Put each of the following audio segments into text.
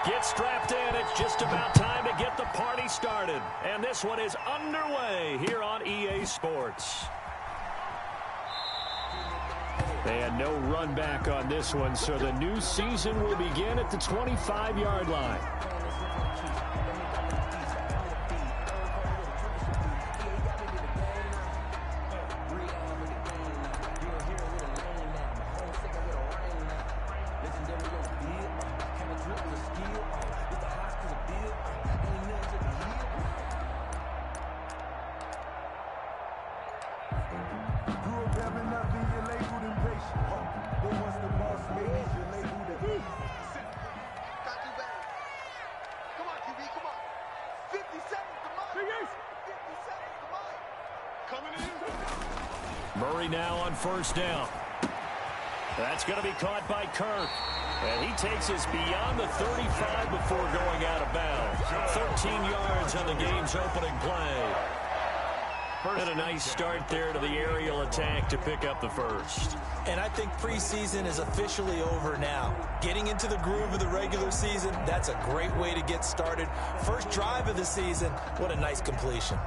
Get strapped in. It's just about time to get the party started. And this one is underway here on EA Sports. They had no run back on this one, so the new season will begin at the 25-yard line. Murray now on first down. That's going to be caught by Kirk. And he takes us beyond the 35 before going out of bounds. 13 yards on the game's opening play. And a nice start there to the aerial attack to pick up the first. And I think preseason is officially over now. Getting into the groove of the regular season, that's a great way to get started. First drive of the season, what a nice completion.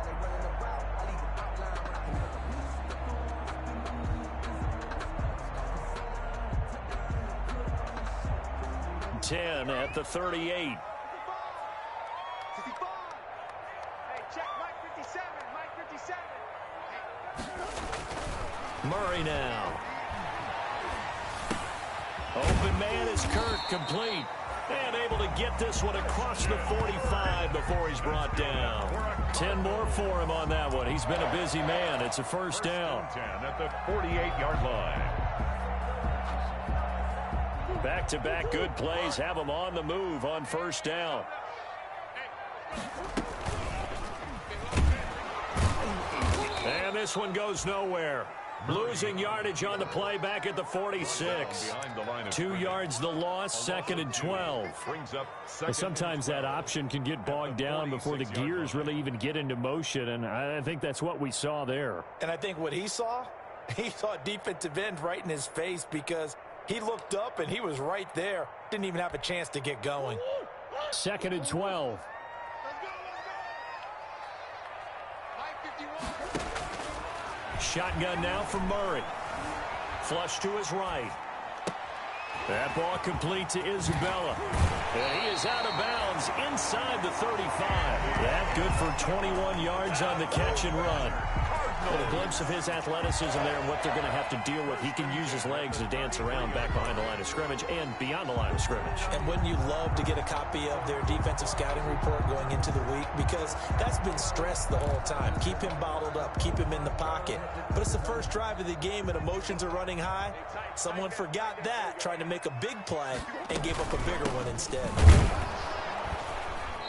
10 at the 38. Hey, check Mike 57, Mike 57. Murray now. Open man is Kirk, complete. And able to get this one across the 45 before he's brought down. 10 more for him on that one. He's been a busy man. It's a first down. 10 at the 48-yard line. Back-to-back good plays have him on the move on first down. And this one goes nowhere. Losing yardage on the play back at the 46. 2 yards the loss, second and 12. And sometimes that option can get bogged down before the gears really even get into motion, and I think that's what we saw there. And I think what he saw defensive end right in his face, because he looked up and he was right there. Didn't even have a chance to get going. Second and 12. Shotgun now from Murray. Flush to his right. That ball complete to Isabella. And he is out of bounds inside the 35. That good for 21 yards on the catch and run. But a glimpse of his athleticism there and what they're going to have to deal with. He can use his legs to dance around back behind the line of scrimmage and beyond the line of scrimmage. And wouldn't you love to get a copy of their defensive scouting report going into the week? Because that's been stressed the whole time. Keep him bottled up. Keep him in the pocket. But it's the first drive of the game and emotions are running high. Someone forgot that, trying to make a big play, and gave up a bigger one instead.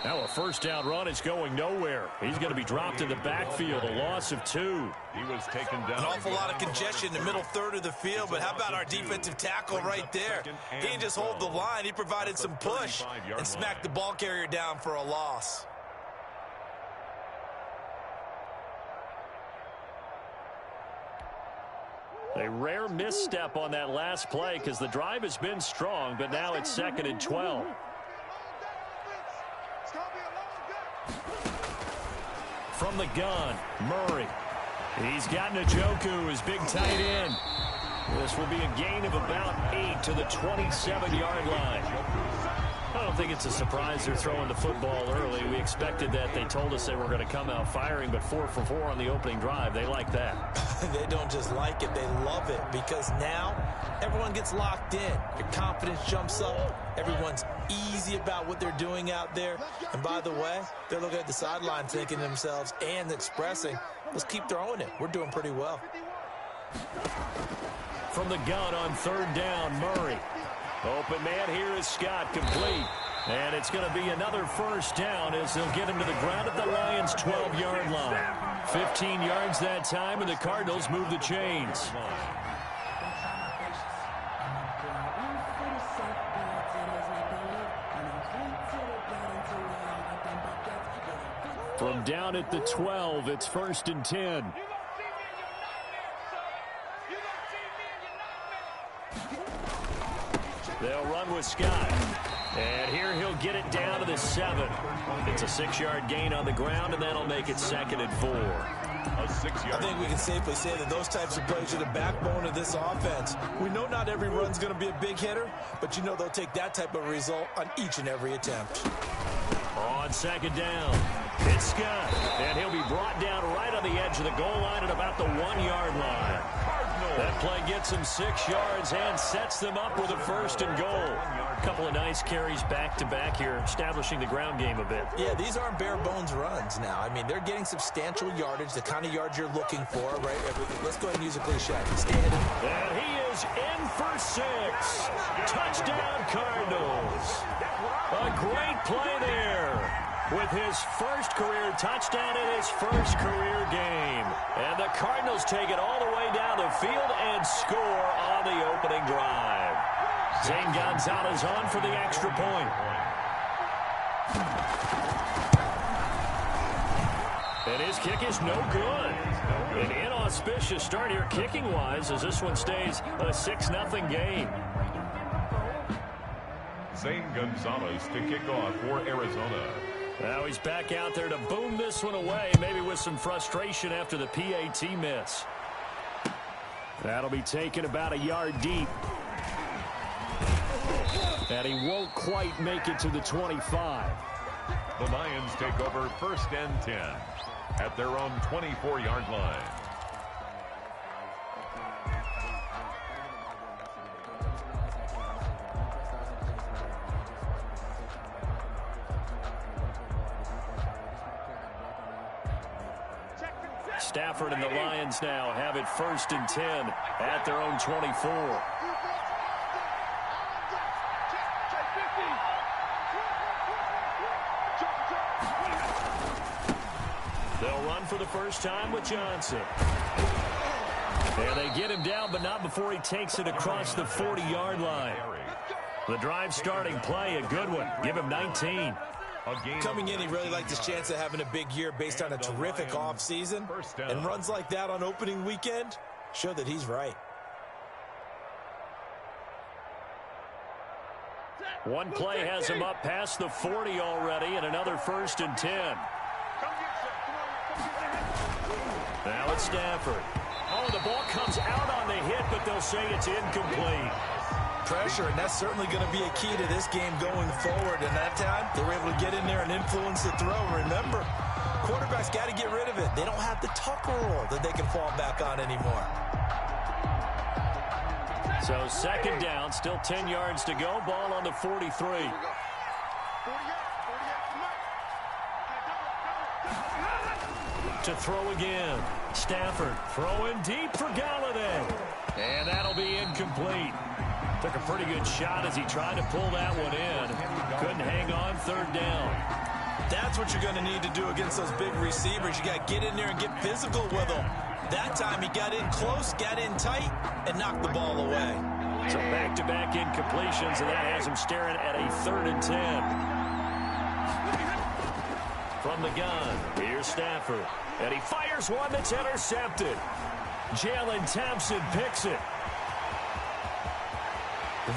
Now a first down run is going nowhere. He's going to be dropped in the backfield, a loss of 2. He was taken down. An awful lot of congestion in the middle third of the field, but how about our defensive tackle right there? He didn't just hold the line. He provided some push and smacked the ball carrier down for a loss. A rare misstep on that last play because the drive has been strong, but now it's second and 12. From the gun, Murray. He's got Njoku, his big tight end. This will be a gain of about 8 to the 27-yard line. I don't think it's a surprise they're throwing the football early. We expected that. They told us they were going to come out firing, but 4 for 4 on the opening drive. They like that. They don't just like it, they love it, because now everyone gets locked in. Your confidence jumps up. Everyone's easy about what they're doing out there. And by the way, they're looking at the sideline thinking to themselves and expressing, let's keep throwing it. We're doing pretty well. From the gun on third down, Murray. Open man here is Scott, complete. And it's going to be another first down as they'll get him to the ground at the Lions' 12-yard line. 15 yards that time, and the Cardinals move the chains. From down at the 12, it's first and 10. They'll run with Scott. And here he'll get it down to the 7. It's a 6-yard gain on the ground, and that'll make it 2nd and 4. A 6-yard. I think we can safely say that those types of plays are the backbone of this offense. We know not every run's going to be a big hitter, but you know they'll take that type of result on each and every attempt. On 2nd down, it's Scott, and he'll be brought down right on the edge of the goal line at about the 1-yard line. That play gets him 6 yards and sets them up with a 1st and goal. A couple of nice carries back-to-back here, establishing the ground game a bit. Yeah, these aren't bare-bones runs now. I mean, they're getting substantial yardage, the kind of yards you're looking for, right? Let's go ahead and use a cliche. Stand. And he is in for 6. Touchdown, Cardinals. A great play there with his first career touchdown in his first career game. And the Cardinals take it all the way down the field and score on the opening drive. Zane Gonzalez on for the extra point. And his kick is no good. An inauspicious start here kicking-wise as this one stays a 6-0 game. Zane Gonzalez to kick off for Arizona. Now he's back out there to boom this one away, maybe with some frustration after the PAT miss. That'll be taken about a yard deep. And he won't quite make it to the 25. The Lions take over 1st and 10 at their own 24-yard line. Stafford and the Lions now have it 1st and 10 at their own 24. They'll run for the first time with Johnson. And they get him down, but not before he takes it across the 40-yard line. The drive starting play, a good one. Give him 19. Coming in, he really liked his chance of having a big year based on a terrific offseason. And runs like that on opening weekend show that he's right. One play has him up past the 40 already, and another 1st and 10. Now it's Stafford. Oh, the ball comes out on the hit, but they'll say it's incomplete. Pressure, and that's certainly going to be a key to this game going forward. And that time, they were able to get in there and influence the throw. Remember, quarterbacks got to get rid of it. They don't have the Tucker rule that they can fall back on anymore. So 2nd down, still 10 yards to go. Ball on the 43. To throw again. Stafford throwing deep for Galladay. And that'll be incomplete. Took a pretty good shot as he tried to pull that one in. Couldn't hang on 3rd down. That's what you're going to need to do against those big receivers. You got to get in there and get physical with them. That time he got in close, got in tight, and knocked the ball away. So back-to-back incompletions, and that has him staring at a 3rd and 10. From the gun, here's Stafford. And he fires one that's intercepted. Jalen Thompson picks it.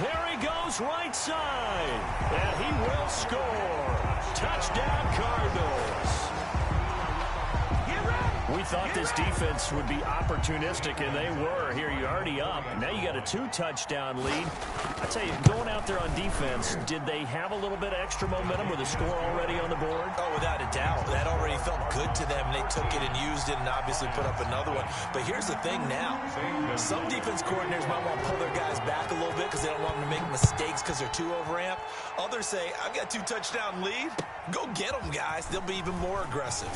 There he goes right side. And he will score. Touchdown, Cardinals. We thought this defense would be opportunistic, and they were. Here, you're already up. Now you got a 2-touchdown lead. I tell you, going out there on defense, did they have a little bit of extra momentum with a score already on the board? Oh, without a doubt. That already felt good to them, and they took it and used it and obviously put up another one. But here's the thing now. Some defense coordinators might want to pull their guys back a little bit because they don't want them to make mistakes because they're too overamped. Others say, I've got 2-touchdown lead. Go get them, guys. They'll be even more aggressive.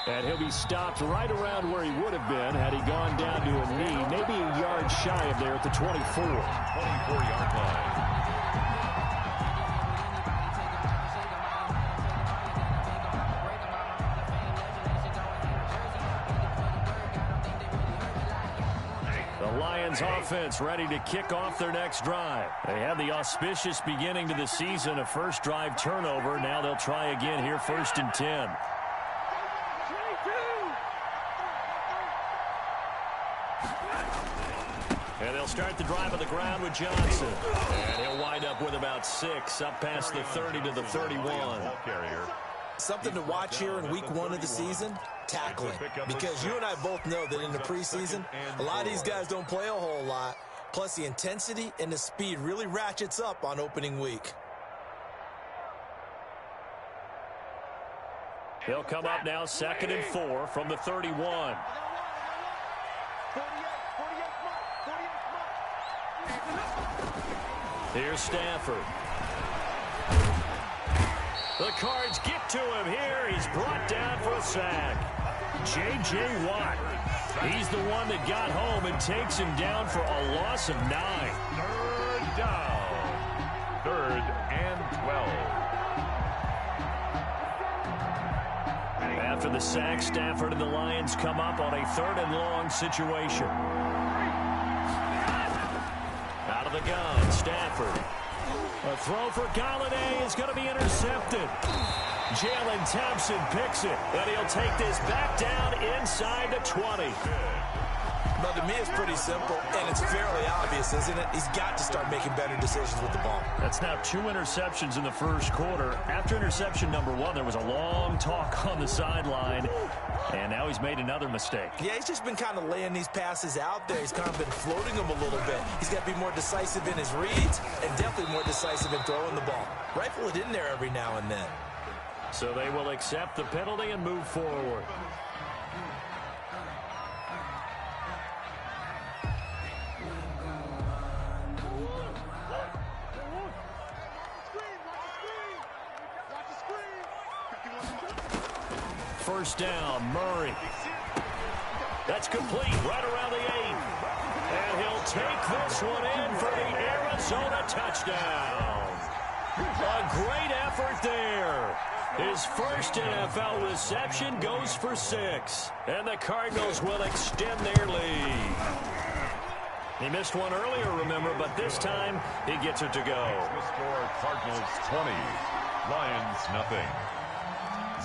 And he'll be stopped right around where he would have been had he gone down to a knee, maybe a yard shy of there at the 24. 24-yard line. The Lions offense ready to kick off their next drive. They had the auspicious beginning to the season, a first drive turnover. Now they'll try again here, 1st and 10. And they'll start the drive on the ground with Johnson. And he'll wind up with about 6, up past the 30 to the 31. Something to watch here in week 1 of the season, tackling. Because you and I both know that in the preseason, a lot of these guys don't play a whole lot. Plus, the intensity and the speed really ratchets up on opening week. They'll come up now 2nd and 4 from the 31. Here's Stafford. The Cards get to him here. He's brought down for a sack. J.J. Watt. He's the one that got home and takes him down for a loss of 9. 3rd down. 3rd and 12. After the sack, Stafford and the Lions come up on a 3rd and long situation. Out of the gun, Stafford. A throw for Galladay is going to be intercepted. Jalen Thompson picks it, and he'll take this back down inside the 20. But to me, it's pretty simple, and it's fairly obvious, isn't it? He's got to start making better decisions with the ball. That's now 2 interceptions in the first quarter. After interception number 1, there was a long talk on the sideline, and now he's made another mistake. Yeah, he's just been kind of laying these passes out there. He's kind of been floating them a little bit. He's got to be more decisive in his reads and definitely more decisive in throwing the ball. Rifle it in there every now and then. So they will accept the penalty and move forward. First down, Murray. That's complete right around the 8. And he'll take this one in for the Arizona touchdown. A great effort there. His first NFL reception goes for 6. And the Cardinals will extend their lead. He missed one earlier, remember, but this time he gets it to go. The score, Cardinals 20, Lions nothing.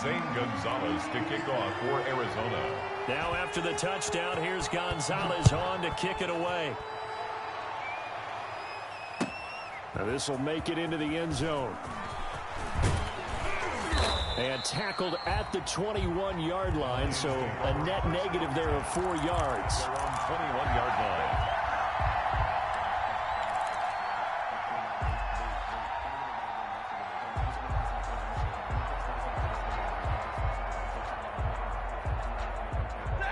Zane Gonzalez to kick off for Arizona. Now after the touchdown, here's Gonzalez on to kick it away. Now this will make it into the end zone. And tackled at the 21-yard line, so a net negative there of 4 yards. They're on 21-yard line.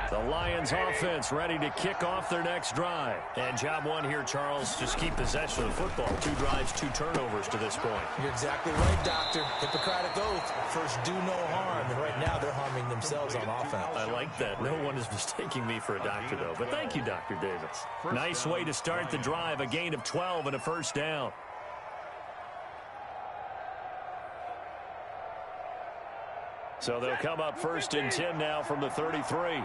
The Lions offense ready to kick off their next drive. And job 1 here, Charles, just keep possession of the football. 2 drives, 2 turnovers to this point. You're exactly right, Doctor. Hippocratic oath. First, do no harm. And right now, they're harming themselves on offense. I like that. No one is mistaking me for a doctor, though. But thank you, Dr. Davis. Nice way to start the drive. A gain of 12 and a first down. So they'll come up 1st and 10 now from the 33.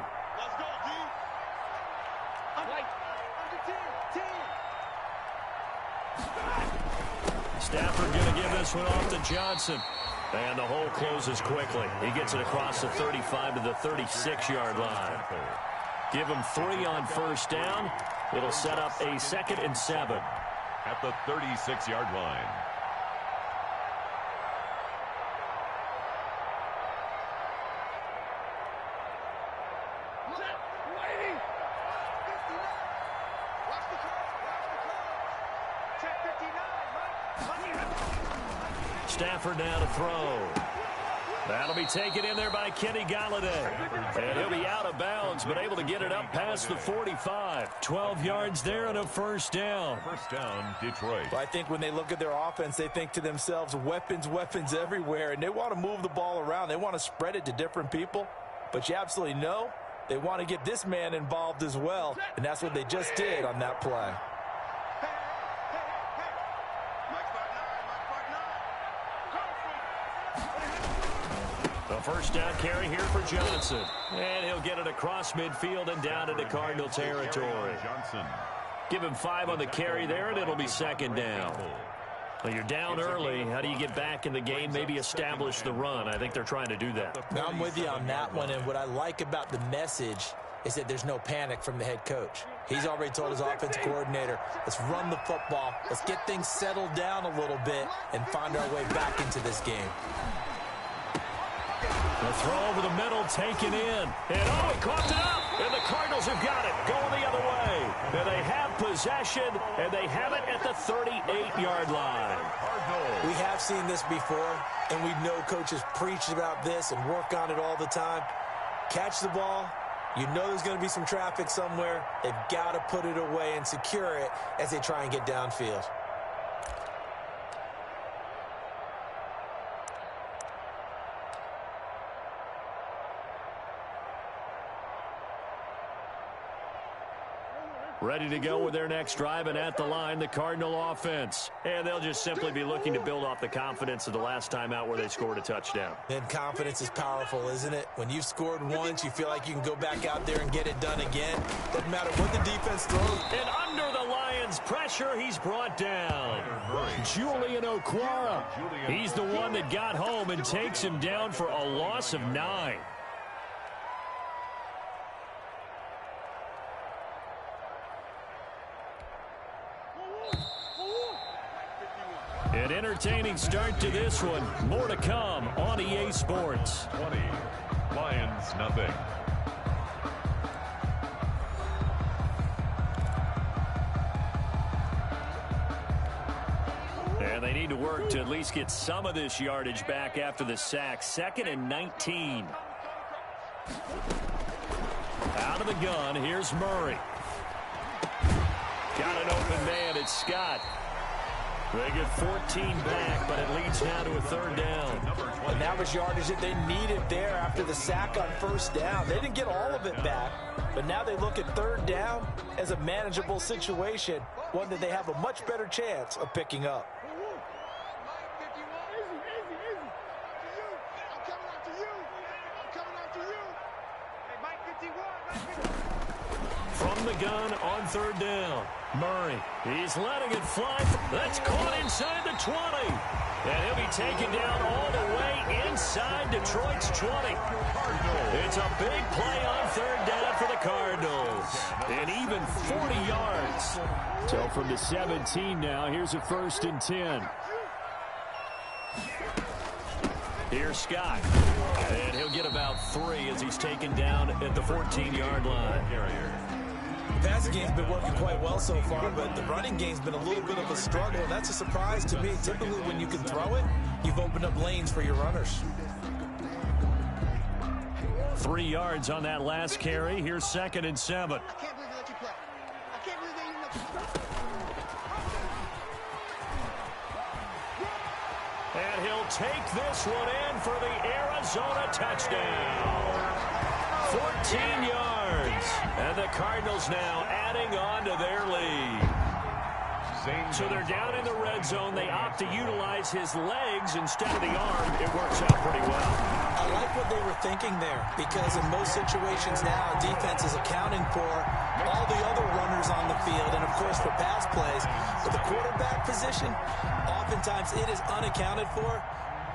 Stafford going to give this one off to Johnson. And the hole closes quickly. He gets it across the 35 to the 36-yard line. Give him 3 on first down. It'll set up a 2nd and 7. At the 36-yard line. Stafford now to throw. That'll be taken in there by Kenny Galladay. And he'll be out of bounds, but able to get it up past the 45. 12 yards there and a first down. First down, Detroit. Well, I think when they look at their offense, they think to themselves, weapons, weapons everywhere. And they want to move the ball around. They want to spread it to different people. But you absolutely know they want to get this man involved as well. And that's what they just did on that play. First down carry here for Johnson. And he'll get it across midfield and down into Cardinal territory. Johnson. Give him 5 on the carry there, and it'll be 2nd down. Well, you're down early. How do you get back in the game? Maybe establish the run. I think they're trying to do that. Now I'm with you on that one, and what I like about the message is that there's no panic from the head coach. He's already told his offensive coordinator, let's run the football, let's get things settled down a little bit and find our way back into this game. The throw over the middle, taken in. And he coughed it up. And the Cardinals have got it, going the other way. And they have possession, and they have it at the 38-yard line. We have seen this before, and we know coaches preach about this and work on it all the time. Catch the ball. You know there's going to be some traffic somewhere. They've got to put it away and secure it as they try and get downfield. Ready to go with their next drive, and at the line, the Cardinal offense. And they'll just simply be looking to build off the confidence of the last time out where they scored a touchdown. And confidence is powerful, isn't it? When you've scored once, you feel like you can go back out there and get it done again. Doesn't matter what the defense throws. And under the Lions' pressure, he's brought down. Julian Okwara. He's the one that got home and takes him down for a loss of 9. An entertaining start to this one. More to come on EA Sports. 20. Lions, nothing. And they need to work to at least get some of this yardage back after the sack. 2nd and 19. Out of the gun, here's Murray. Got an open man, it's Scott. They get 14 back, but it leads now to a 3rd down. And that was yardage that they needed there after the sack on 1st down. They didn't get all of it back, but now they look at 3rd down as a manageable situation, one that they have a much better chance of picking up. From the gun on 3rd down. Murray, he's letting it fly. That's caught inside the 20. And he'll be taken down all the way inside Detroit's 20. It's a big play on 3rd down for the Cardinals. And even 40 yards. So from the 17 now, here's a 1st and 10. Here's Scott. And he'll get about 3 as he's taken down at the 14-yard line. The passing game's been working quite well so far, but the running game's been a little bit of a struggle, and that's a surprise to me. Typically, when you can throw it, you've opened up lanes for your runners. 3 yards on that last carry. Here's 2nd and 7. I can't believe they let you play. I can't believe they even let you play. And he'll take this one in for the Arizona touchdown. 14 yards. And the Cardinals now adding on to their lead. So they're down in the red zone. They opt to utilize his legs instead of the arm. It works out pretty well. I like what they were thinking there, because in most situations now, defense is accounting for all the other runners on the field and, of course, for pass plays. But the quarterback position, oftentimes it is unaccounted for.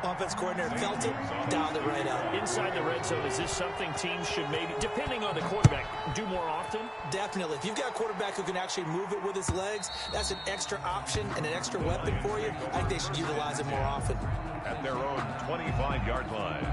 Offense coordinator felt it, dialed it right out. Inside the red zone, is this something teams should maybe, depending on the quarterback, do more often? Definitely. If you've got a quarterback who can actually move it with his legs, that's an extra option and an extra weapon for you. I think they should utilize it more often. At their own 25-yard line.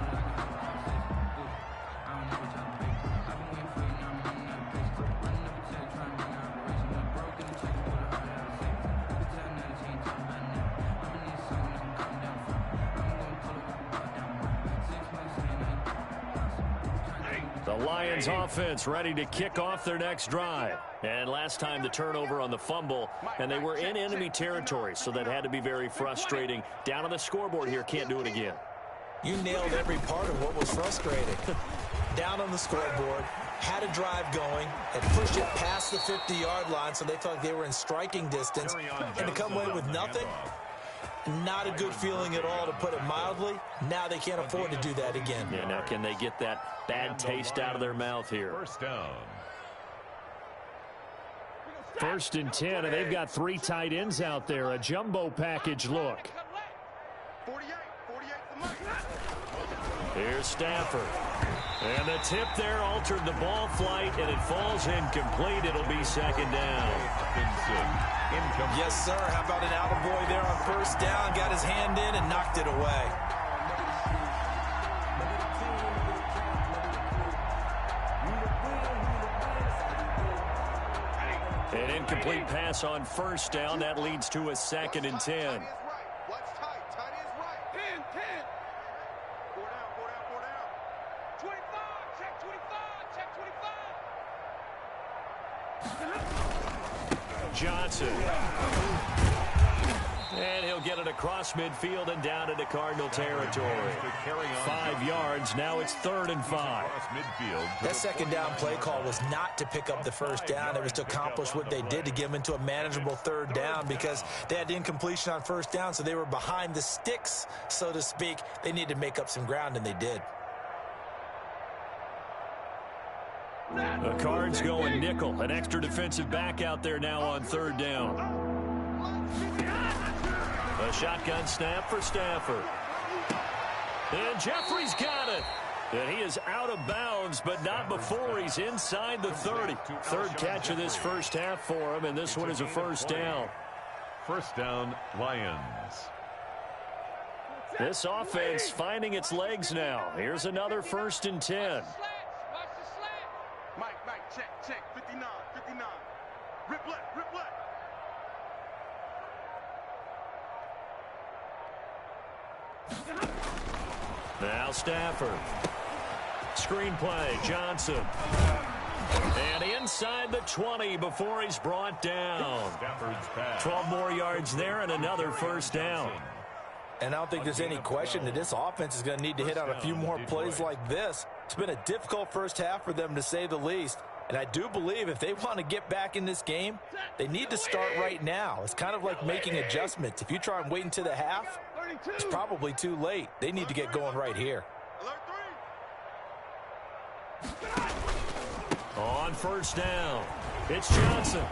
The Lions offense ready to kick off their next drive. And last time the turnover on the fumble, and they were in enemy territory, so that had to be very frustrating. Down on the scoreboard here, can't do it again. You nailed every part of what was frustrating. Down on the scoreboard, had a drive going, and pushed it past the 50-yard line, so they thought they were in striking distance. And to come away with nothing, not a good feeling at all, to put it mildly. Now they can't afford to do that again. Yeah, now can they get that bad taste out of their mouth here? 1st down. 1st and 10, and they've got 3 tight ends out there. A jumbo package look. 48 for Mike. Here's Stafford. And the tip there altered the ball flight, and it falls incomplete. It'll be second down. Yes, sir. How about an attaboy there on first down? Got his hand in and knocked it away. An incomplete pass on first down. That leads to a 2nd and 10. Johnson. And he'll get it across midfield and down into Cardinal territory. 5 yards. Now it's 3rd and 5. That second down play call was not to pick up the first down. It was to accomplish what they did, to get them into a manageable 3rd down, because they had incompletion on first down, so they were behind the sticks, so to speak. They needed to make up some ground, and they did. The Cards going nickel. An extra defensive back out there now on 3rd down. A shotgun snap for Stafford. And Jeffrey's got it. And he is out of bounds, but not before he's inside the 30. 3rd catch of this first half for him, and this one is a first down. First down, Lions. This offense finding its legs now. Here's another 1st and 10. Check, 59. Rip left. Now Stafford. Screen play, Johnson. And inside the 20 before he's brought down. 12 more yards there and another first down. And I don't think there's any question that this offense is going to need to hit on a few more plays like this. It's been a difficult first half for them, to say the least. And I do believe if they want to get back in this game, they need to start right now. It's kind of like making adjustments. If you try and wait until the half, it's probably too late. They need to get going right here. On first down, it's Johnson.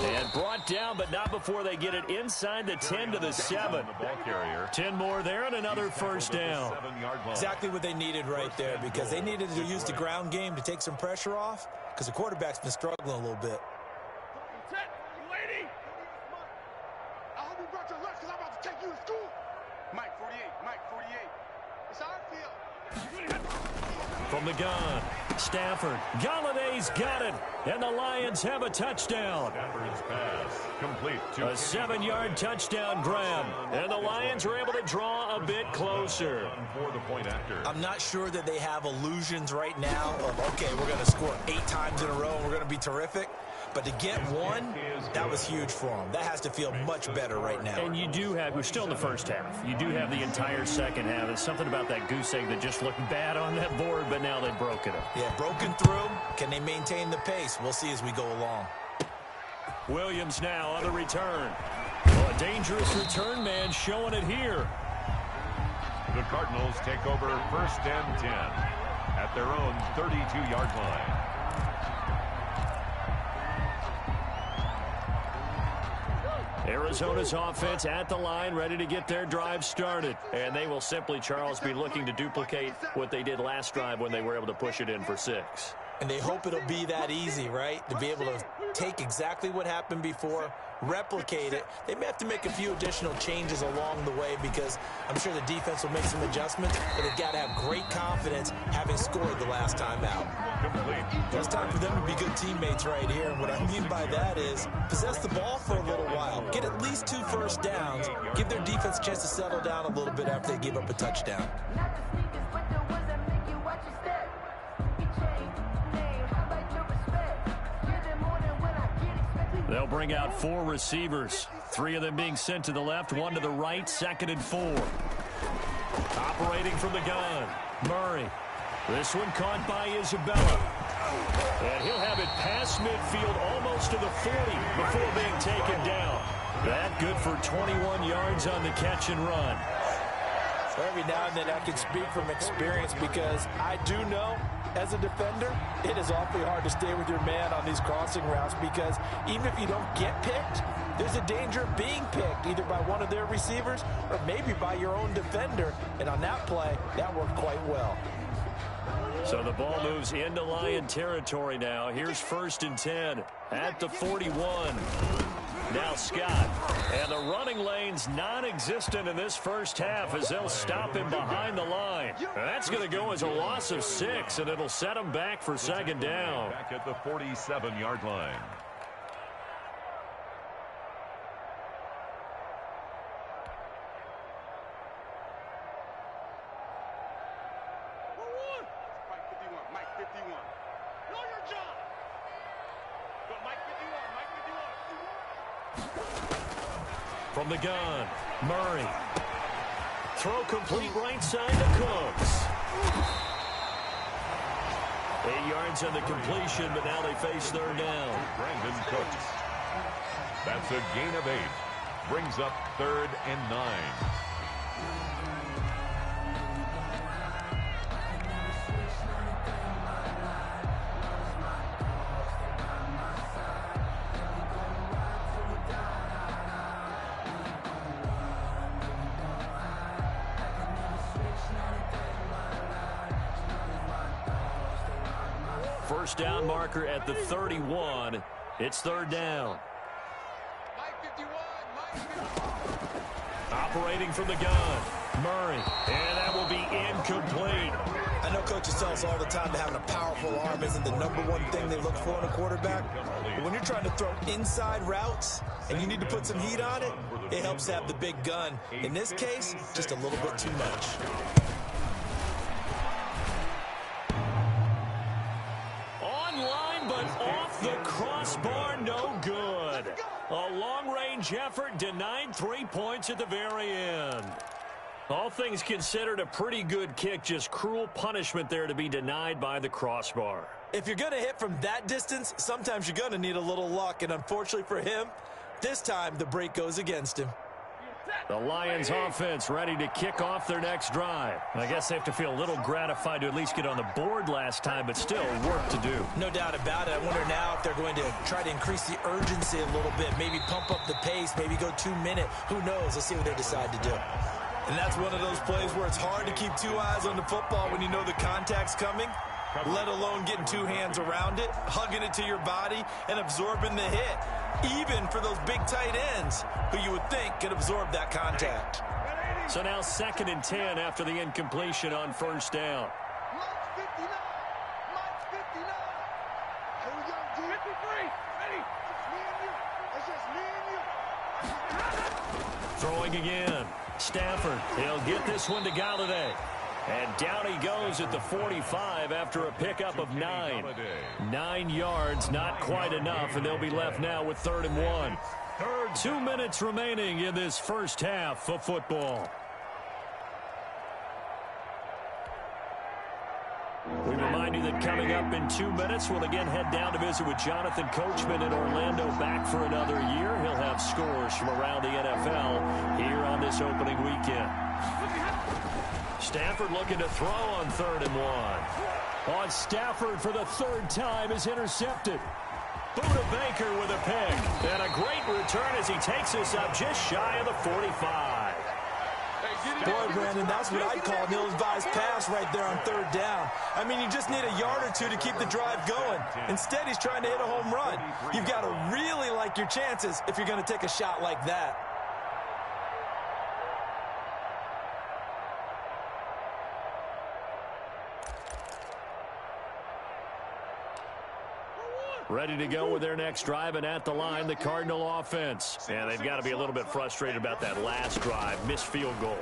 And brought down, but not before they get it inside the 10 to the 7. 10 more there and another first down. Exactly what they needed right there, because they needed to use the ground game to take some pressure off, because the quarterback's been struggling a little bit. I hope you brought your lunch, because I'm about to take you to school. Mike 48. It's our field. From the gun, Stafford. Galladay's got it, and the Lions have a touchdown. Stafford's pass complete. A 7-yard touchdown grab, and the Lions are able to draw a bit closer. For the point after. I'm not sure that they have illusions right now of, okay, we're going to score 8 times in a row and we're going to be terrific. But to get one, that was huge for them. That has to feel much better right now. And you do have, we're still in the first half. You do have the entire second half. There's something about that goose egg that just looked bad on that board, but now they've broken it. Yeah, broken through. Can they maintain the pace? We'll see as we go along. Williams now on the return. Well, a dangerous return man showing it here. The Cardinals take over 1st and 10 at their own 32-yard line. Arizona's offense at the line, ready to get their drive started. And they will simply, Charles, be looking to duplicate what they did last drive when they were able to push it in for 6. And they hope it'll be that easy, right? To be able to take exactly what happened before, replicate it. They may have to make a few additional changes along the way, because I'm sure the defense will make some adjustments, but they've got to have great confidence having scored the last time out. It's time for them to be good teammates right here. And what I mean by that is possess the ball for a little while. Get at least 2 first downs. Give their defense a chance to settle down a little bit after they give up a touchdown. They'll bring out 4 receivers, 3 of them being sent to the left, 1 to the right, 2nd and 4. Operating from the gun, Murray. This one caught by Isabella. And he'll have it past midfield almost to the 40 before being taken down. That good for 21 yards on the catch and run. Every now and then I can speak from experience, because I do know as a defender it is awfully hard to stay with your man on these crossing routes, because even if you don't get picked, there's a danger of being picked either by one of their receivers or maybe by your own defender. And on that play, that worked quite well. So the ball moves into Lion territory now. Here's 1st and 10 at the 41. Now Scott. And the running lane's non-existent in this first half as they'll stop him behind the line. That's going to go as a loss of 6, and it'll set him back for 2nd down. Back at the 47-yard line. From the gun, Murray. Throw complete right side to Cooks. 8 yards on the completion, but now they face 3rd down. Brandon Cooks. That's a gain of 8. Brings up 3rd and 9. First down marker at the 31. It's 3rd down. Operating from the gun, Murray. And that will be incomplete. I know coaches tell us all the time that having a powerful arm isn't the #1 thing they look for in a quarterback. But when you're trying to throw inside routes and you need to put some heat on it, it helps to have the big gun. In this case, just a little bit too much. Off the crossbar, no good. A long-range effort denied 3 points at the very end. All things considered, a pretty good kick, just cruel punishment there to be denied by the crossbar. If you're going to hit from that distance, sometimes you're going to need a little luck, and unfortunately for him, this time the break goes against him. The Lions offense ready to kick off their next drive. I guess they have to feel a little gratified to at least get on the board last time, but still work to do. No doubt about it. I wonder now if they're going to try to increase the urgency a little bit, maybe pump up the pace, maybe go 2-minute. Who knows? Let's see what they decide to do. And that's one of those plays where it's hard to keep 2 eyes on the football when you know the contact's coming, let alone getting 2 hands around it, hugging it to your body, and absorbing the hit. Even for those big tight ends who you would think could absorb that contact. So now 2nd and 10 after the incompletion on 1st down. Throwing again. Stafford. He'll get this one to Galladay. And down he goes at the 45 after a pickup of 9. 9 yards, not quite enough, and they'll be left now with 3rd and 1. 2 minutes remaining in this first half of football. We remind you that coming up in 2 minutes, we'll again head down to visit with Jonathan Coachman in Orlando, back for another year. He'll have scores from around the NFL here on this opening weekend. Stafford looking to throw on 3rd and 1. On Stafford for the 3rd time is intercepted. Buda Baker with a pick. And a great return as he takes this up just shy of the 45. Boy, Brandon, that's what I'd call an ill-advised pass right there on 3rd down. I mean, you just need a yard or 2 to keep the drive going. Instead, he's trying to hit a home run. You've got to really like your chances if you're going to take a shot like that. Ready to go with their next drive, and at the line, the Cardinal offense. And they've got to be a little bit frustrated about that last drive, missed field goal.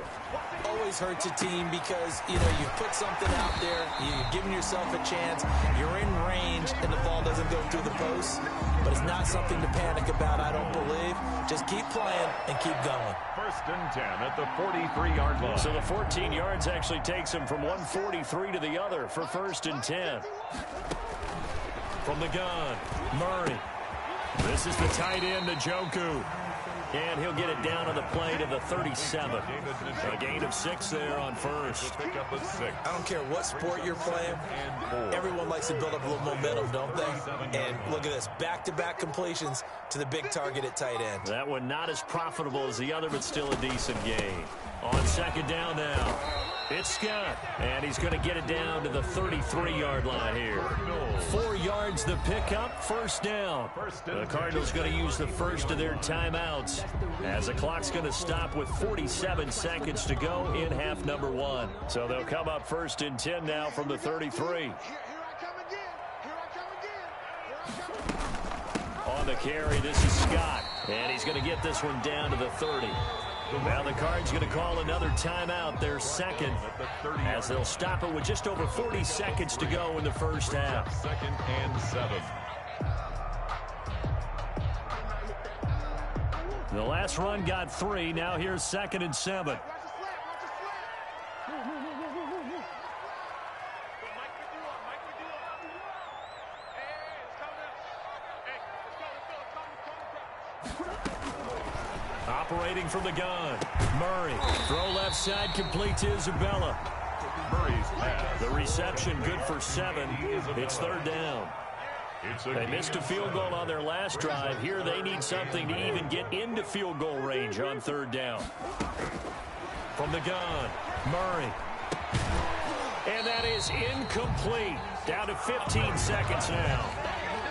Always hurts a team because, you know, you put something out there, you're giving yourself a chance, you're in range, and the ball doesn't go through the post. But it's not something to panic about, I don't believe. Just keep playing and keep going. 1st and 10 at the 43-yard line. So the 14 yards actually takes him from 143 to the other for 1st and 10. From the gun, Murray. This is the tight end, Njoku. And he'll get it down on the play to the 37. A gain of 6 there on 1st. Pick up a 6. I don't care what sport you're playing. Everyone likes to build up a little momentum, don't they? And look at this, back-to-back completions to the big target at tight end. That one not as profitable as the other, but still a decent gain. On 2nd down now. It's Scott, and he's going to get it down to the 33-yard line here. 4 yards the pickup, first down. The Cardinals going to use the first of their timeouts as the clock's going to stop with 47 seconds to go in half number 1. So they'll come up first and 10 now from the 33. On the carry, this is Scott, and he's going to get this one down to the 30. Now the Cards going to call another timeout, their second, as they'll stop it with just over 40 seconds to go in the first half. 2nd and 7. The last run got 3. Now here's 2nd and 7. Operating from the gun, Murray. Throw left side, complete to Isabella. Murray's pass. The reception good for 7. It's 3rd down. They missed a field goal on their last drive. Here they need something to even get into field goal range on 3rd down. From the gun, Murray. And that is incomplete. Down to 15 seconds now.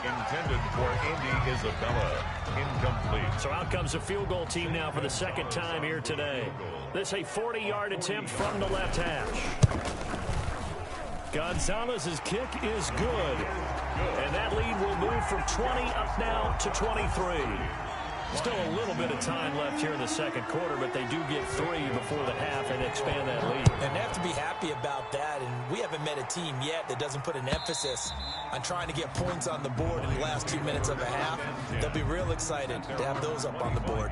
Intended for Andy Isabella. Incomplete. So out comes the field goal team now for the second time here today. This a 40-yard attempt from the left hash. Gonzalez's kick is good. And that lead will move from 20 up now to 23. Still a little bit of time left here in the second quarter, but they do get 3 before the half and expand that lead. And they have to be happy about that, and we haven't met a team yet that doesn't put an emphasis on trying to get points on the board in the last 2 minutes of a half. They'll be real excited to have those up on the board.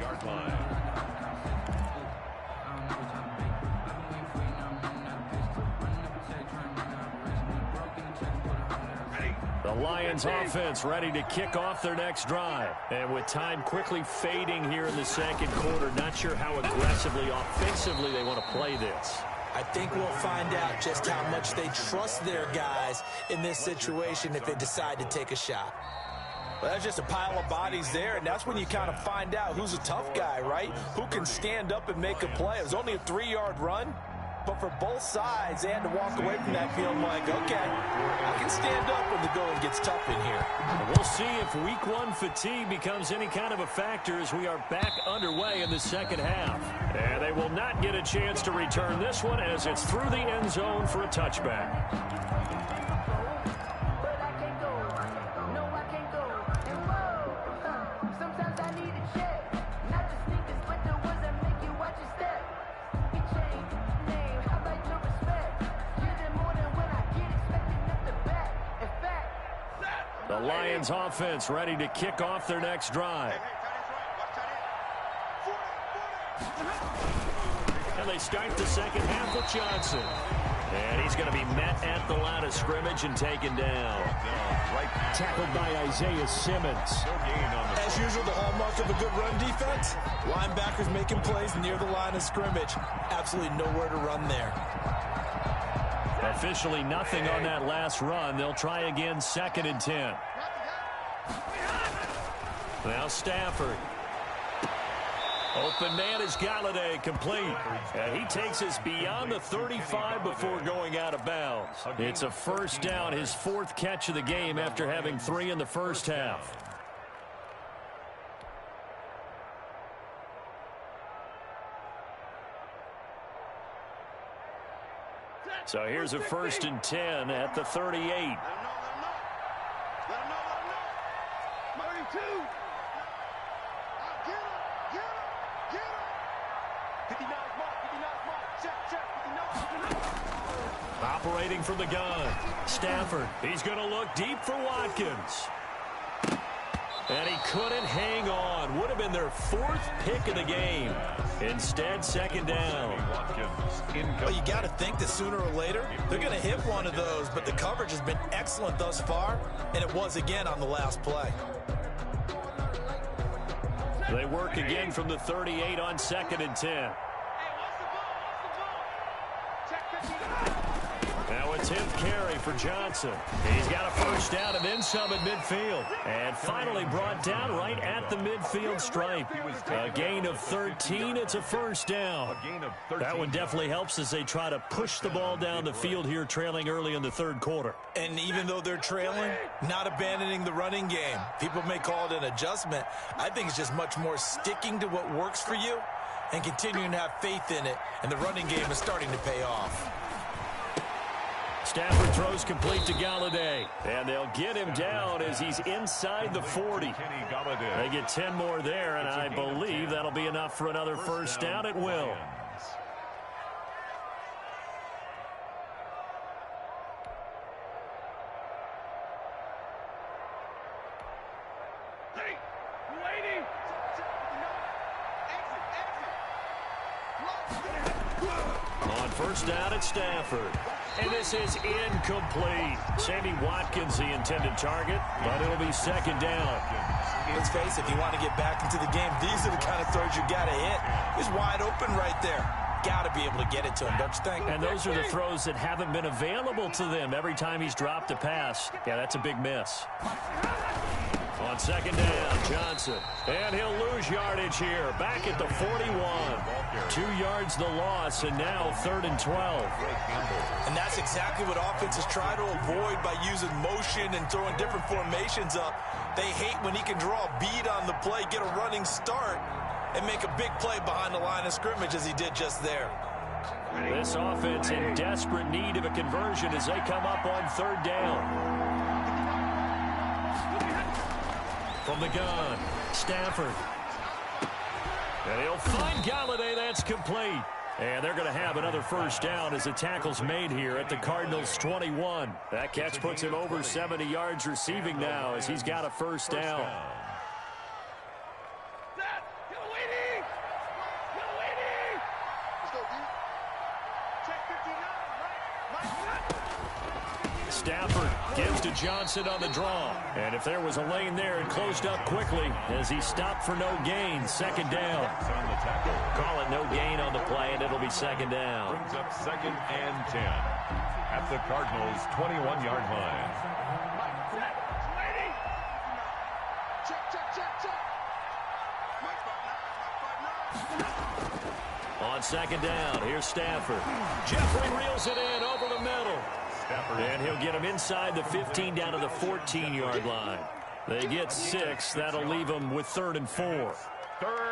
The Lions offense ready to kick off their next drive. And with time quickly fading here in the second quarter, not sure how aggressively, offensively they want to play this. I think we'll find out just how much they trust their guys in this situation if they decide to take a shot. Well, that's just a pile of bodies there, and that's when you kind of find out who's a tough guy, right? Who can stand up and make a play. It was only a 3-yard run. But for both sides, they had to walk away from that feeling like, okay, I can stand up when the going gets tough in here. We'll see if week 1 fatigue becomes any kind of a factor as we are back underway in the second half. And they will not get a chance to return this one as it's through the end zone for a touchback. The Lions offense ready to kick off their next drive. And they start the second half with Johnson. And he's going to be met at the line of scrimmage and taken down. Tackled by Isaiah Simmons. As usual, the hallmark of a good run defense, linebackers making plays near the line of scrimmage. Absolutely nowhere to run there. Officially nothing on that last run. They'll try again, 2nd and 10. Now Stafford. Open man is Galladay, complete. And he takes us beyond the 35 before going out of bounds. It's a first down, his 4th catch of the game after having 3 in the first half. So here's a 1st and 10 at the 38. Let him know. Murray 2. Get him. 59 mark. Check. 59. Operating from the gun. Stafford. He's going to look deep for Watkins. And he couldn't hang on. Would have been their 4th pick of the game. Instead, 2nd down. Well, you got to think that sooner or later, they're going to hit one of those, but the coverage has been excellent thus far, and it was again on the last play. They work again from the 38 on 2nd and 10. Hey, what's the ball? Now 10th carry for Johnson. He's got a first down and then some at midfield. And finally brought down right at the midfield stripe. A gain of 13. It's a first down. That one definitely helps as they try to push the ball down the field here, trailing early in the third quarter. And even though they're trailing, not abandoning the running game. People may call it an adjustment. I think it's just much more sticking to what works for you and continuing to have faith in it, and the running game is starting to pay off. Stafford throws complete to Galladay, and they'll get him down as he's inside the 40. They get 10 more there, and I believe that'll be enough for another first down. It will. First down at Stafford. And this is incomplete. Sammy Watkins, the intended target, but it'll be second down. Let's face it, if you want to get back into the game, these are the kind of throws you got to hit. He's wide open right there. Got to be able to get it to him, don't you think? And those are the throws that haven't been available to them every time he's dropped a pass. Yeah, that's a big miss. On second down, Johnson. And he'll lose yardage here. Back at the 41. 2 yards the loss, and now 3rd and 12. And that's exactly what offenses try to avoid by using motion and throwing different formations up. They hate when he can draw a bead on the play, get a running start, and make a big play behind the line of scrimmage as he did just there. This offense in desperate need of a conversion as they come up on 3rd down. From the gun, Stafford. And he'll find Galladay. That's complete. And they're going to have another first down as the tackle's made here at the Cardinals' 21. That catch puts him over 70 yards receiving now as he's got a first down. Stafford gives to Johnson on the draw. And if there was a lane there, it closed up quickly as he stopped for no gain. Second down. Call it no gain on the play, and it'll be second down. Brings up 2nd and 10 at the Cardinals' 21-yard line. On second down, here's Stafford. Jeffrey reels it in over the middle. And he'll get him inside the 15 down to the 14-yard line. They get 6. That'll leave them with 3rd and 4.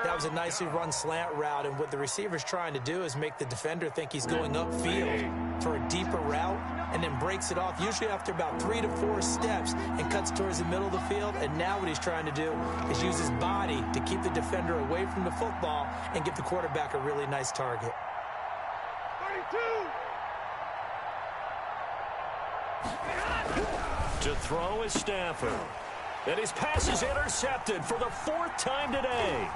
That was a nicely run slant route, and what the receiver's trying to do is make the defender think he's going upfield for a deeper route and then breaks it off, usually after about 3 to 4 steps, and cuts towards the middle of the field. And now what he's trying to do is use his body to keep the defender away from the football and give the quarterback a really nice target. 32! To throw is Stafford. And his pass is intercepted for the 4th time today.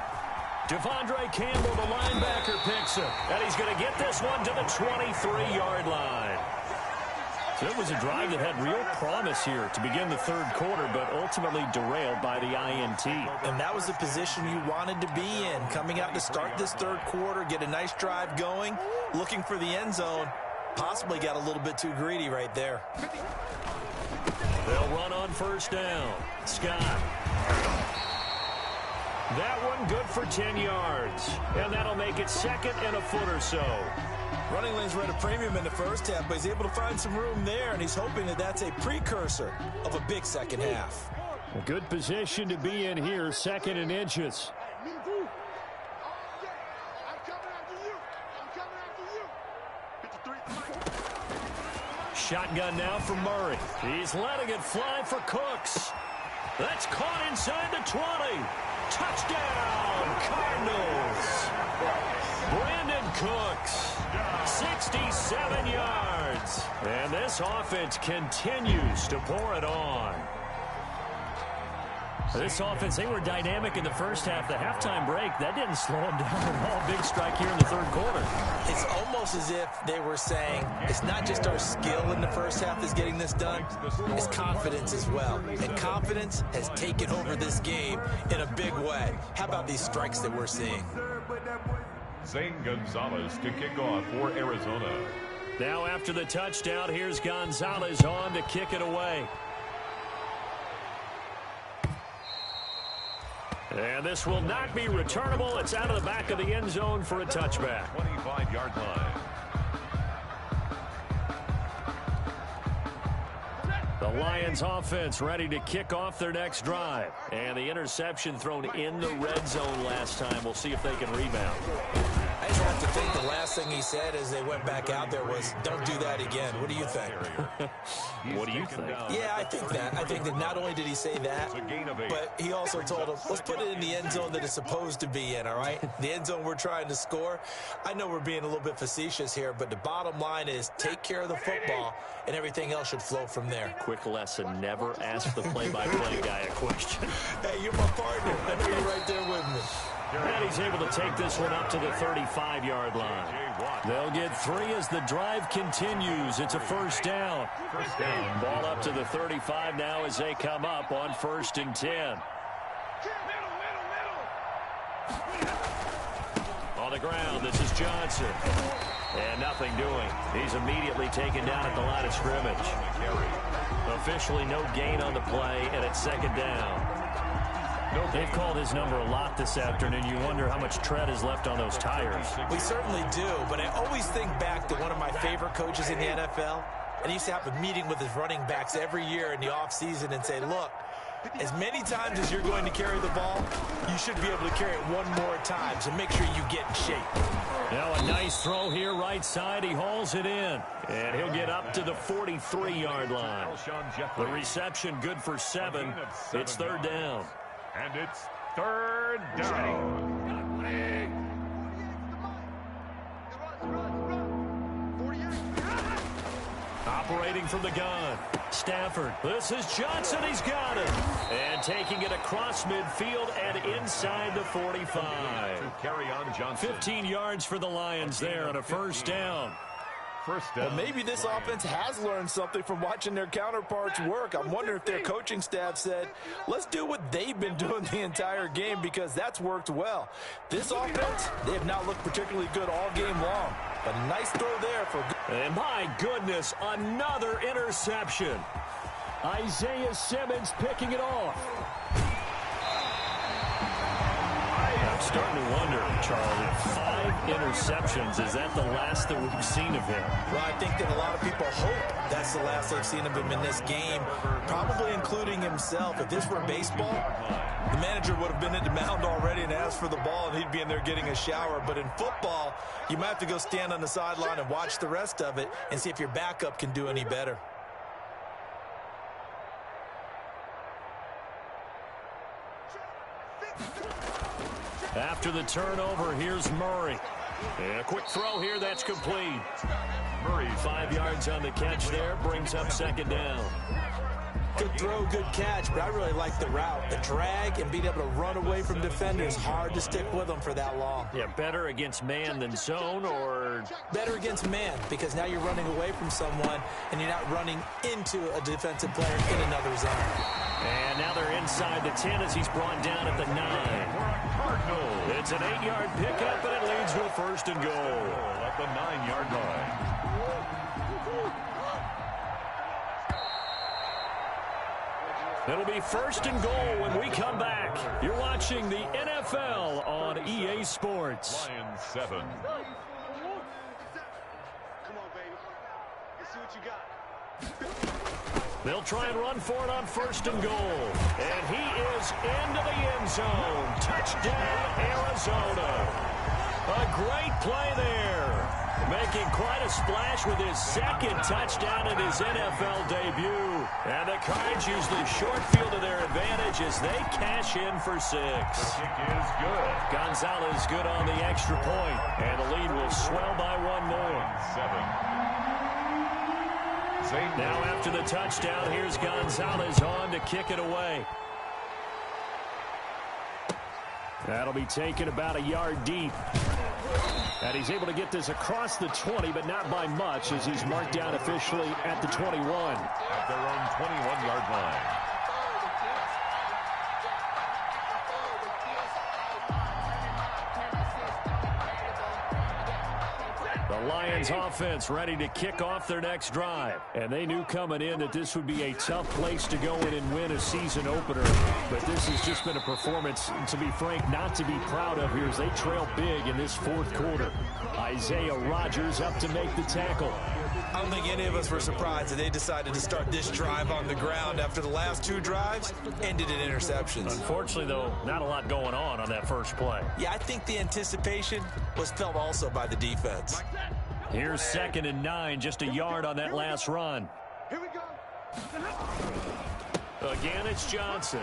Devondre Campbell, the linebacker, picks him. And he's going to get this one to the 23-yard line. So it was a drive that had real promise here to begin the 3rd quarter, but ultimately derailed by the INT. And that was the position you wanted to be in, coming out to start this 3rd quarter, get a nice drive going, looking for the end zone. Possibly got a little bit too greedy right there. They'll run on first down. Scott. That one good for 10 yards. And that'll make it 2nd and a foot or so. Running lanes were at a premium in the first half, but he's able to find some room there, and he's hoping that that's a precursor of a big second half. A good position to be in here, 2nd and inches. Shotgun now for Murray. He's letting it fly for Cooks. That's caught inside the 20. Touchdown, Cardinals. Brandon Cooks, 67 yards. And this offense continues to pour it on. This offense, they were dynamic in the first half. The halftime break, that didn't slow them down at all. Big strike here in the 3rd quarter. It's almost as if they were saying, it's not just our skill in the first half that's getting this done, it's confidence as well. And confidence has taken over this game in a big way. How about these strikes that we're seeing? Zane Gonzalez to kick off for Arizona. Now after the touchdown, here's Gonzalez on to kick it away. And this will not be returnable. It's out of the back of the end zone for a touchback. 25-yard line. The Lions offense ready to kick off their next drive. And the interception thrown in the red zone last time. We'll see if they can rebound. I just have to think the last thing he said as they went back out there was, don't do that again. What do you think? What do you think? Yeah, I think that. I think that not only did he say that, but he also told him, let's put it in the end zone that it's supposed to be in, all right? The end zone we're trying to score. I know we're being a little bit facetious here, but the bottom line is take care of the football, and everything else should flow from there. Quick lesson, never ask the play-by-play guy a question. Hey, you're my partner. I know you're right there with me. And he's able to take this one up to the 35-yard line. They'll get 3 as the drive continues. It's a first down. Ball up to the 35 now as they come up on 1st and 10. On the ground, this is Johnson. And nothing doing. He's immediately taken down at the line of scrimmage. Officially no gain on the play, and it's 2nd down. They've called his number a lot this afternoon. You wonder how much tread is left on those tires. We certainly do, but I always think back to one of my favorite coaches in the NFL, and he used to have a meeting with his running backs every year in the offseason and say, look, as many times as you're going to carry the ball, you should be able to carry it one more time, so make sure you get in shape. Now a nice throw here right side. He hauls it in, and he'll get up to the 43-yard line. The reception good for 7. It's 3rd down. And it's 3rd down. Operating from the gun. Stafford. This is Johnson. He's got it. And taking it across midfield and inside the 45. To carry on Johnson. 15 yards for the Lions there on a 1st down. Well, maybe this offense has learned something from watching their counterparts work. I'm wondering if their coaching staff said, let's do what they've been doing the entire game, because that's worked well. This offense, they have not looked particularly good all game long. But a nice throw there for... And my goodness, another interception. Isaiah Simmons picking it off. I'm starting to wonder, Charlie, 5 interceptions, is that the last that we've seen of him? Well, I think that a lot of people hope that's the last they've seen of him in this game, probably including himself. If this were baseball, the manager would have been at the mound already and asked for the ball, and he'd be in there getting a shower. But in football, you might have to go stand on the sideline and watch the rest of it and see if your backup can do any better. After the turnover, here's Murray. And a quick throw here, that's complete. Murray, 5 yards on the catch there, brings up 2nd down. Good throw, good catch, but I really like the route. The drag and being able to run away from defenders, hard to stick with them for that long. Yeah, better against man than zone, or... Better against man, because now you're running away from someone and you're not running into a defensive player in another zone. And now they're inside the 10 as he's brought down at the 9. It's an 8-yard pickup, and it leads to a 1st and goal. At the 9-yard line. It'll be 1st and goal when we come back. You're watching the NFL on EA Sports. Lions 7. Come on, baby. Let's see what you got. They'll try and run for it on 1st and goal. And he is into the end zone. Touchdown, Arizona. A great play there. Making quite a splash with his 2nd touchdown in his NFL debut. And the Cards use the short field to their advantage as they cash in for 6. The kick is good. Gonzalez good on the extra point. And the lead will swell by 1 more. 7. Now after the touchdown, here's Gonzalez on to kick it away. That'll be taken about a yard deep. And he's able to get this across the 20, but not by much, as he's marked down officially at the 21. At their own 21-yard line. The Lions offense ready to kick off their next drive. And they knew coming in that this would be a tough place to go in and win a season opener. But this has just been a performance, to be frank, not to be proud of here as they trail big in this fourth quarter. Isaiah Rodgers up to make the tackle. I don't think any of us were surprised that they decided to start this drive on the ground after the last two drives ended in interceptions. Unfortunately, though, not a lot going on that first play. Yeah, I think the anticipation was felt also by the defense. Here's 2nd and 9, just a yard on that last run. Here we go. Again, it's Johnson.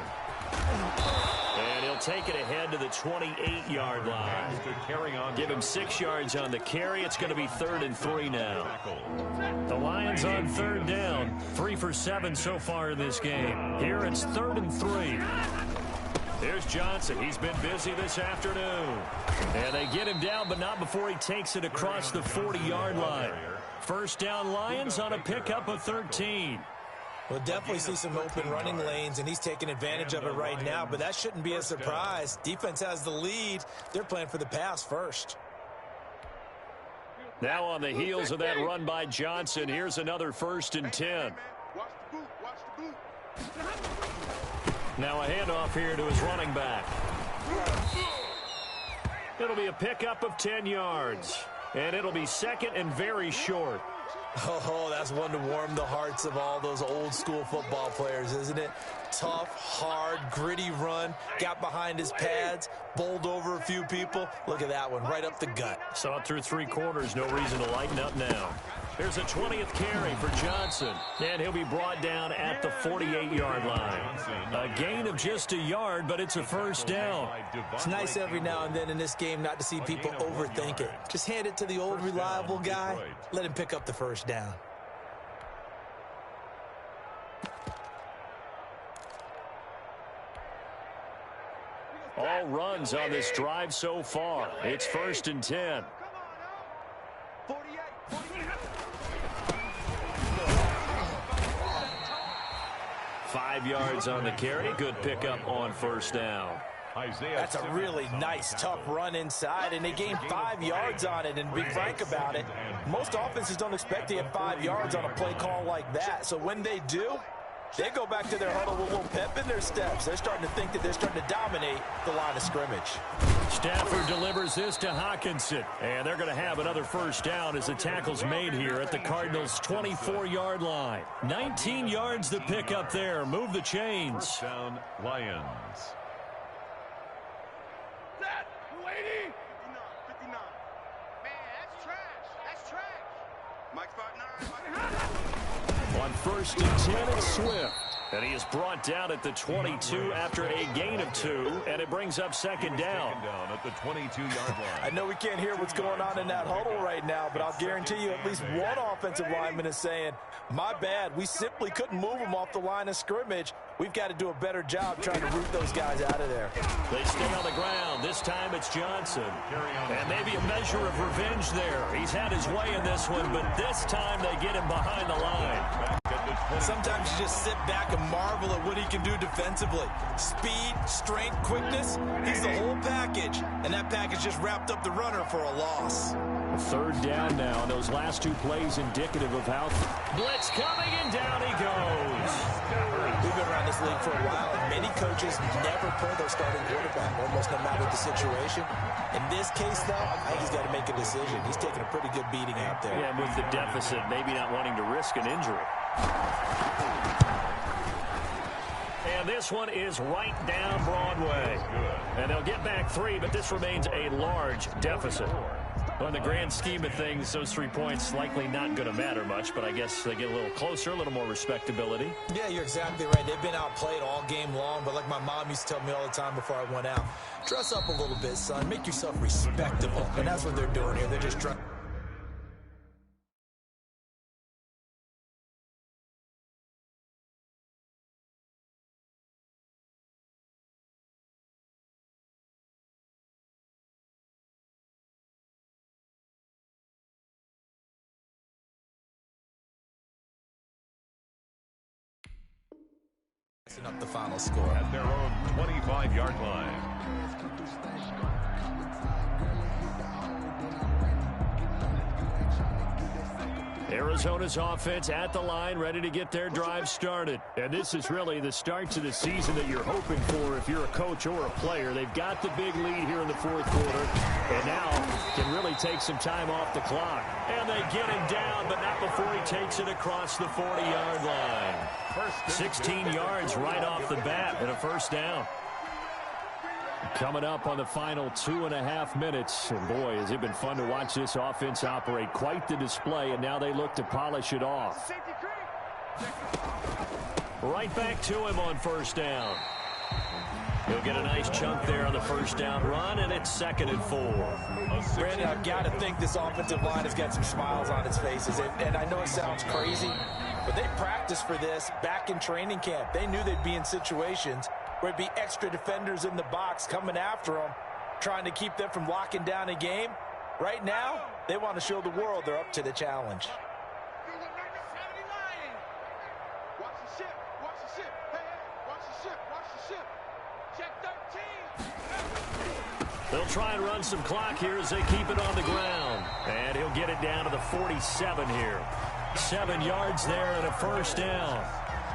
And he'll take it ahead to the 28-yard line. Give him 6 yards on the carry. It's going to be 3rd and 3 now. The Lions on 3rd down. 3 for 7 so far in this game. Here it's 3rd and 3. Here's Johnson. He's been busy this afternoon. And they get him down, but not before he takes it across the 40-yard line. First down Lions on a pickup of 13. We'll definitely see some open running lanes, and he's taking advantage of it right now, but that shouldn't be a surprise. Defense has the lead. They're playing for the pass first. Now on the heels of that run by Johnson, here's another 1st and 10. Watch the boot. Watch the boot. Now a handoff here to his running back. It'll be a pickup of 10 yards, and it'll be 2nd and very short. Oh, that's one to warm the hearts of all those old school football players, isn't it? Tough, hard, gritty run, got behind his pads, bowled over a few people. Look at that one, right up the gut. Saw it through 3 quarters, no reason to lighten up now. There's a 20th carry for Johnson, and he'll be brought down at the 48-yard line. A gain of just a yard, but it's a first down. It's nice every now and then in this game not to see people overthink it. Just hand it to the old reliable guy, let him pick up the first down. All runs on this drive so far. It's 1st and 10. 5 yards on the carry. Good pickup on first down. That's a really nice, tough run inside, and they gained 5 yards on it. And to be frank about it, most offenses don't expect to get 5 yards on a play call like that. So when they do, they go back to their huddle with a little pep in their steps. They're starting to think that they're starting to dominate the line of scrimmage. Stafford delivers this to Hockenson, and they're going to have another first down as the tackle's made here at the Cardinals' 24-yard line. 19 yards to pick up there. Move the chains. First down, Lions. Set. 280. 59. Man, that's trash. That's trash. Mike 5'9". On 1st and 10, it's Swift. And he is brought down at the 22 after a gain of 2, and it brings up 2nd down. At the 22-yard line. I know we can't hear what's going on in that huddle right now, but I'll guarantee you at least one offensive lineman is saying, my bad, we simply couldn't move them off the line of scrimmage. We've got to do a better job trying to root those guys out of there. They stay on the ground. This time it's Johnson. And maybe a measure of revenge there. He's had his way in this one, but this time they get him behind the line. Sometimes you just sit back and marvel at what he can do defensively. Speed, strength, quickness, he's the whole package. And that package just wrapped up the runner for a loss. 3rd down now. Those last 2 plays indicative of how blitz coming, and down he goes. We've been around this league for a while, and many coaches never pull their starting quarterback, almost no matter the situation. In this case, though, I think he's got to make a decision. He's taking a pretty good beating out there. Yeah, with the deficit, maybe not wanting to risk an injury. And this one is right down Broadway. And they'll get back 3, but this remains a large deficit. Well, in the grand scheme of things, those 3 points likely not going to matter much, but I guess they get a little closer, a little more respectability. Yeah, you're exactly right. They've been outplayed all game long, but like my mom used to tell me all the time before I went out, dress up a little bit, son. Make yourself respectable. And that's what they're doing here. They're just trying. Up the final score at their own 25-yard line. Arizona's offense at the line, ready to get their drive started. And this is really the start to the season that you're hoping for if you're a coach or a player. They've got the big lead here in the fourth quarter, and now can really take some time off the clock. And they get him down, but not before he takes it across the 40-yard line. 16 yards right off the bat and a first down. Coming up on the final 2.5 minutes. And boy, has it been fun to watch this offense operate. Quite the display, and now they look to polish it off. Right back to him on first down. He'll get a nice chunk there on the first down run, and it's 2nd and 4. Brandon, I've got to think this offensive line has got some smiles on its faces. And I know it sounds crazy, but they practiced for this back in training camp. They knew they'd be in situations where it'd be extra defenders in the box coming after them, trying to keep them from locking down a game. Right now, they want to show the world they're up to the challenge. Watch the ship. Watch the ship. Hey, watch the ship. Watch the ship. Check 13. They'll try and run some clock here as they keep it on the ground. And he'll get it down to the 47 here. 7 yards there and a first down.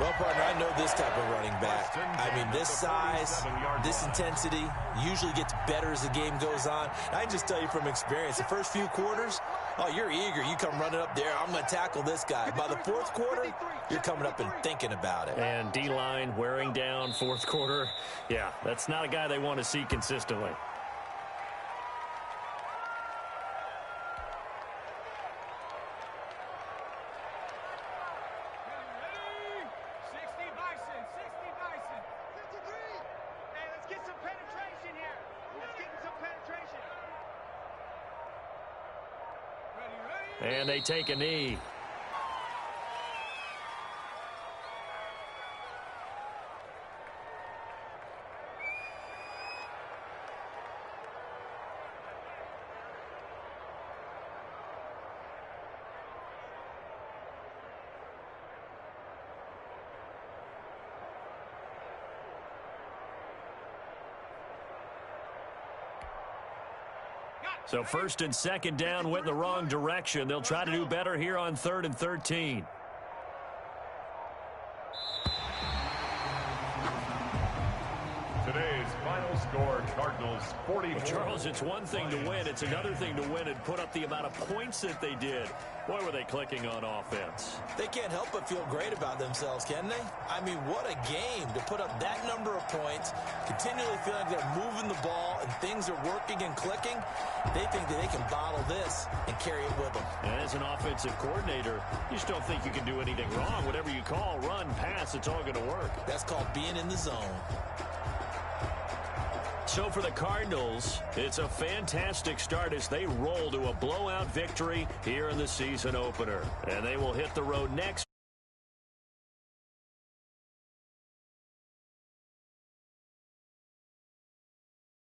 Well, partner, I know this type of running back. I mean, this size, this intensity usually gets better as the game goes on. I can just tell you from experience, the first few quarters, oh, you're eager. You come running up there, I'm going to tackle this guy. By the fourth quarter, you're coming up and thinking about it. And D-line wearing down fourth quarter. Yeah, that's not a guy they want to see consistently. And they take a knee. So 1st and 2nd down went in the wrong direction. They'll try to do better here on 3rd and 13. Today's final score, Cardinals 44. Well, Charles, it's one thing to win. It's another thing to win and put up the amount of points that they did. Boy, were they clicking on offense. They can't help but feel great about themselves, can they? I mean, what a game to put up that number of points, continually feeling like they're moving the ball and things are working and clicking. They think that they can bottle this and carry it with them. And as an offensive coordinator, you just don't think you can do anything wrong. Whatever you call, run, pass, it's all going to work. That's called being in the zone. So for the Cardinals, it's a fantastic start as they roll to a blowout victory here in the season opener. And they will hit the road next